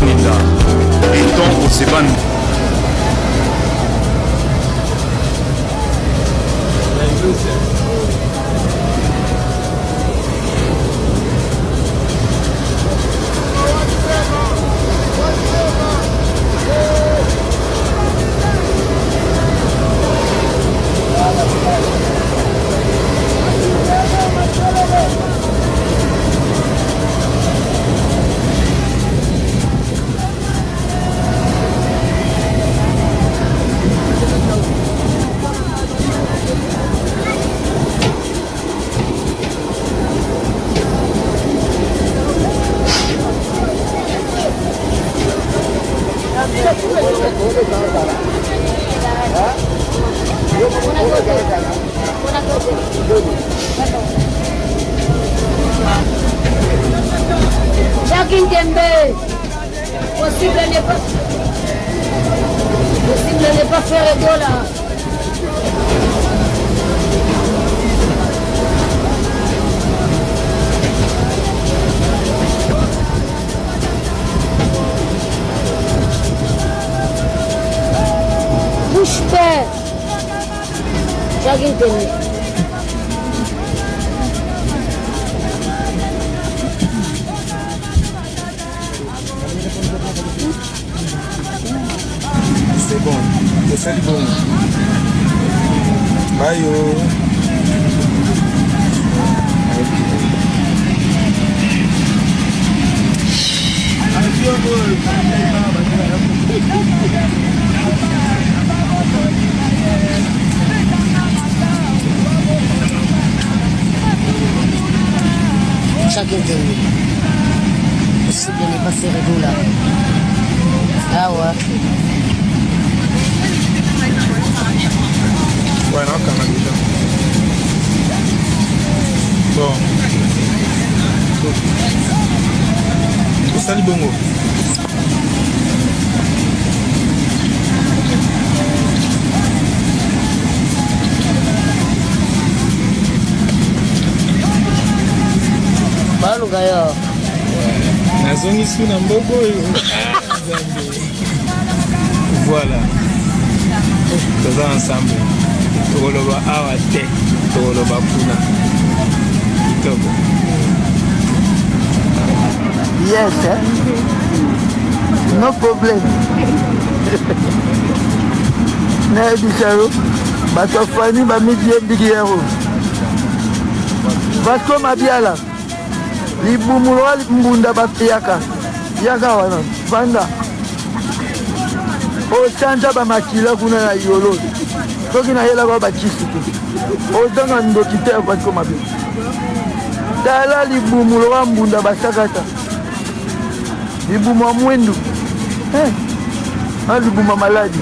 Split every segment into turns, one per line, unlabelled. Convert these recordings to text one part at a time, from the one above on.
Nita Eton Oseban.
Jacques Tembe, possible n'est pas faire de là. Bouche père, Jacques Tembe.
C'est bon, c'est bon. Bye yo.
Chacun de nous. Possible n'est pas faire de là. Ah ouais.
Ouais, non, quand même déjà. Bon. Salut Bongo.
Balu kaya.
Nazongi sous na mbobo yo. Voilà. Tous ensemble. Tokoloba awa te. Tokoloba kuna. Togo.
Yes, eh? No problem. Na ebisaro. Batofani ba midie bigiyero. Vasco Mabiala. Libumulwa limbunda batiyaka. Yaka wana. Vanda. Osanja ba makila kuna na yolo. Toki na yela ba bachisi. Odanga ndokite Vasco Mabiala. Tala libumulwa mbunda basakata. Libuma mwendu. Libuma maladi.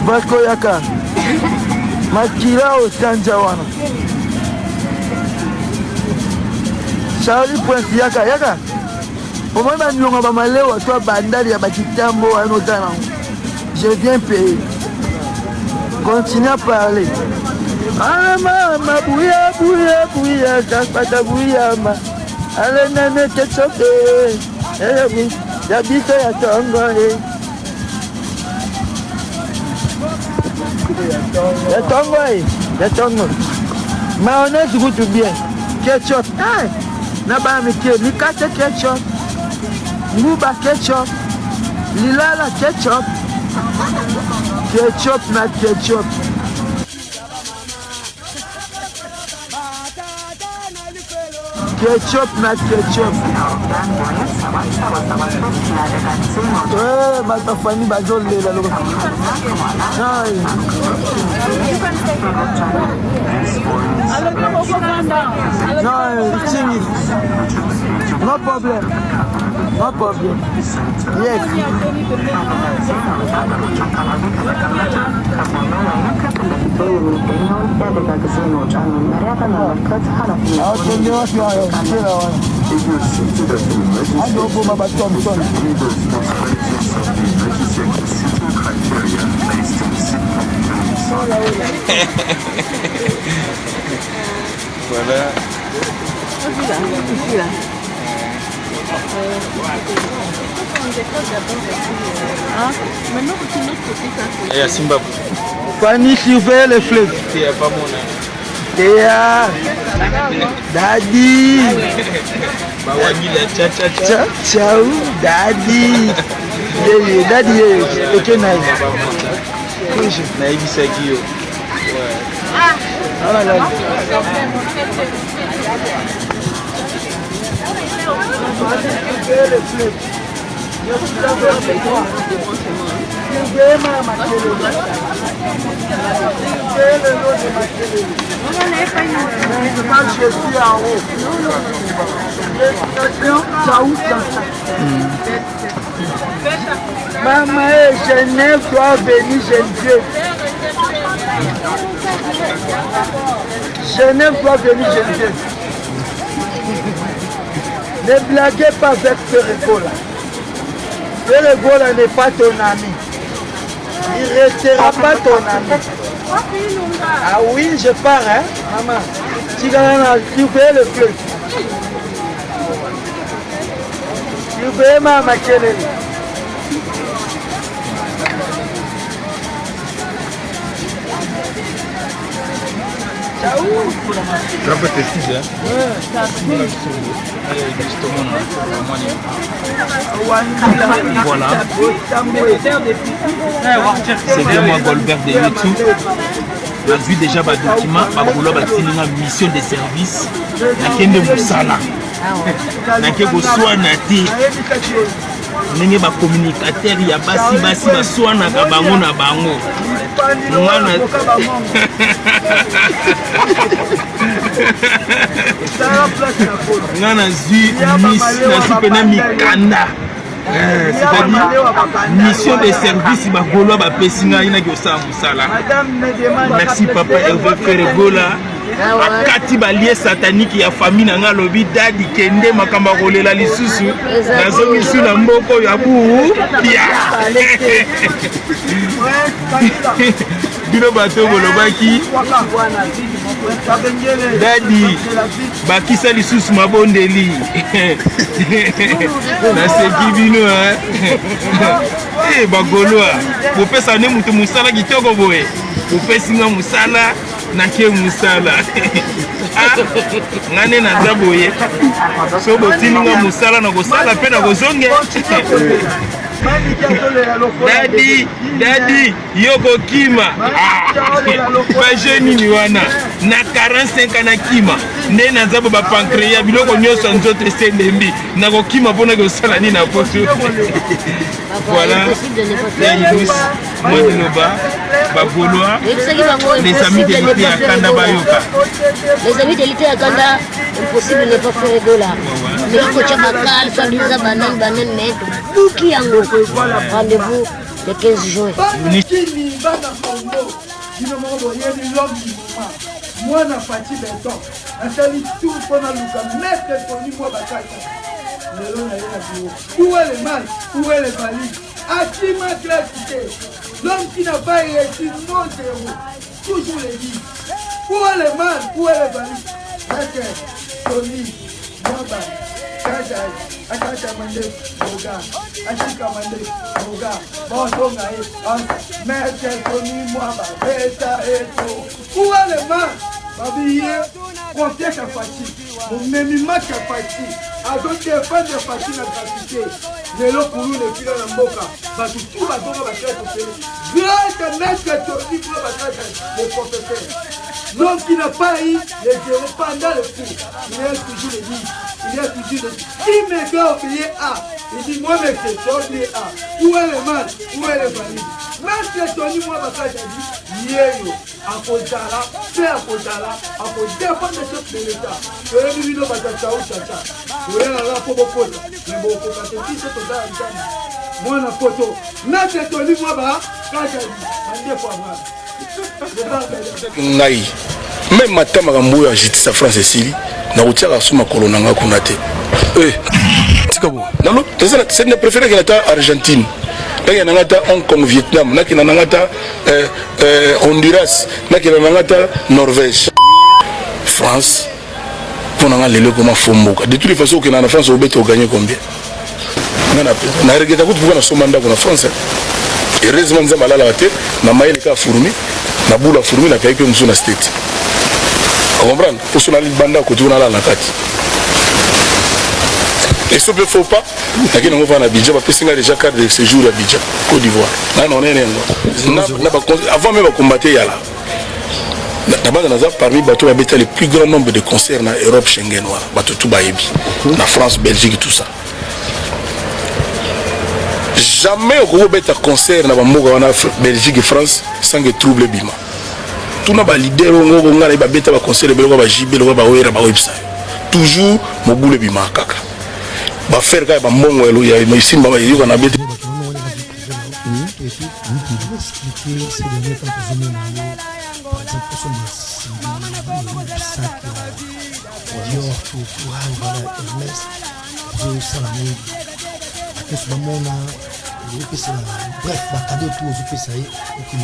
Vasco yaka. Makila osanja wana. Charlie Prince yaka. Au moins, on va m'aller à toi, bandali, à Batitambo, à nos talents. Je viens payer. Continue à parler. Ah, maman, bouya, casse-pata, bouya, ma. Allez, nana, t'es choqué. J'habite à Tongo, ya Tongo. Mayonnaise goûte bien. Ketchup. Naba meke, likate ketchup. Nguba ketchup. Lilala ketchup. Ketchup na ketchup. Ketchup na ketchup. Matafani bazole la logo. No problem. No problem. Yes.
Voilà. Et à Zimbabwe.
Fanny surveille le fleuve.
C'est pas mon nom.
Théa, Daddy. Ciao, ciao, Daddy. Daddy, ok, nice.
Naïbisaki yo.
Ah là. Maman, Genève doit venir, Geneviève. Genève doit venir, Geneviève. Ne blaguez pas avec Ferregola. Ferregola n'est pas ton ami. Il ne restera pas ton ami. Ah oui, je pars, hein, maman. Tu fais le fleuve. Tu fais ma maquille.
Trapo testige, hein? Voilà. C'est bien moi Goldberg de YouTube. J'ai vu déjà ma document, ma boulot, ma mission de service. La kende Moussala. La kende Soana T. Nenge ba communicateur ya basi ba soana ka bango na bango. Mwana ngana zui pena mikanda. C'est-à-dire mission de service ba golo ba pesinga ina ki osala musala. Merci papa Hervé Ferregola. Akati balie satanique ya famille nanga lobi dadi kende makamba kolela lisusu nazo misu na mboko ya bu ya bino bato bolobaki dadi bakisa lisusu mabondeli naseki bino bagoloa bopesa ne mutu musala kitoko boye bopesinga musala nake musala ngane naza boye so botininga musala na kosala mpe na kozonge dadi yoko kima bajenini wana na 45 na kima nde naza bo bapancréa biloko nyonso nzoto esendembi nakokima mpona kosala nini na poso voilà yailus modiloba bagoloa les amis de l'ité ya kanda bayoka
les amis de l'ité ya kanda impossible ne pas faire de là mais kocha bakal fadiza banan net buki yango rendez-vous le 15 juin
moi na Fati Benton nasali tout mpona luka maître Tony mwa bakata lelo na ye na bureau où est le mal où est le valide akima classique l'homme qui n'a pas réussi non zéro toujours le dit où est le mal où est le valide maître Tony Mwaba Kaja Akacha Mande Moga Ashika Mande Moga Bonto Nae maître Tony Mwaba Beta Eto où est le mal Babi compter sa fatigue, mon même match à fatigue, à d'autres défendre la fatigue à gratuité. Mais là pour nous, les filles dans la boca, parce que tout va donner la tête au pays. Grâce à notre théorie pour la tête des professeurs. L'homme qui n'a pas eu les zéros pendant le cours, il y a toujours les livres, il y a toujours les livres. Qui me doit payer A, il dit moi, mais c'est toi, A. Où est le mal, où est le valide? Même si Tony, moi, ma tête a dit, Yéyo, à Kodala, c'est à Kodala, à Kodala, de l'État. Je vais lui dire, Chacha. Je vais aller pour beaucoup. Mais bon, pour que tu dises, c'est moi, la photo. Même Tony, moi, quand j'ai dit,
ngai même matama kambo ya justice France Cécile na kotiaka suma kolonanga kuna te tika bo nalo c'est ne préféré que la Argentine naki na ngata Hong Kong Vietnam naki na ngata Honduras naki na ngata Norvège France pour na nga lelo comment fomboka de toutes les façons que en France au bête au gagner combien na regrette beaucoup pour na somanda ko na France heureusement nza malala baté na maïle ka fourmi na boula fourmi na kaipe musu na state comprendre pour son ali banda ko tuna la kati et ce ne faut pas lakini on va na Abidjan parce que c'est déjà carte de séjour à Abidjan Côte d'Ivoire là non avant même à combattre yala d'abord parmi bateau les plus grand nombre de concerts dans Europe Schengen bateau tout baebi na France Belgique tout ça jamais au beta concert na bamoka wana Belgique et France sans que trouble bima tout na ba leader ngo ngala ba beta ba concert beloko ba JB beloko ba wera ba website toujours mogule bima kaka ba faire ka ba mongo elo ya ici mama yiko na beta
par exemple, pour son sac, Dior, voilà, Hermès, je salame, à ce moment-là, bref, cadeau tout aux OPSAI, et puis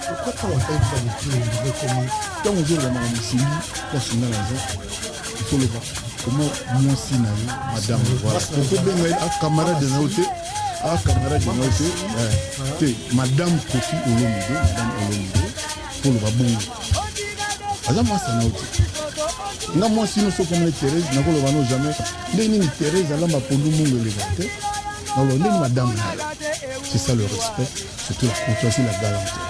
pourquoi quand on fait pas les prix, comme quand on dit la maman ici, quand c'est dans la zone, il faut le voir. Comment moi si madame, voilà. Pourquoi bien un camarade de Naoté, un camarade de Naoté, madame Kofi Olomide, madame Olomide. Pour le babou. Alors moi ça n'a pas. Non moi si nous sommes comme les Thérèse, nous ne voulons jamais. Les Thérèse alors ma pour nous monde les gâter. Alors les madame c'est ça le respect, surtout la courtoisie, la galanterie.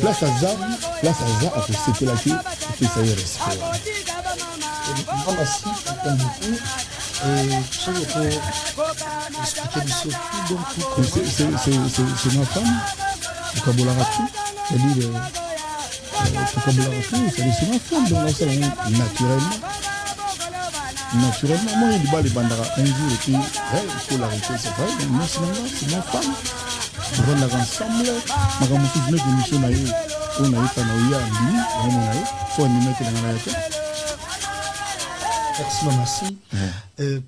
Place à Zab à cause c'était là qui fait ça y respect. On a si comme beaucoup et ça il faut expliquer du surtout donc c'est ma femme. Kabolaratu, c'est-à-dire Kabolaratu, c'est ma femme, donc ça naturellement, moi il dit les bandara un jour et puis il faut l'arrêter, c'est vrai, mais moi c'est ma femme. On va ensemble, ma femme aussi venait de mission naïe, on a eu Tanaouya, on a eu, faut animer dans la tête. Merci maman,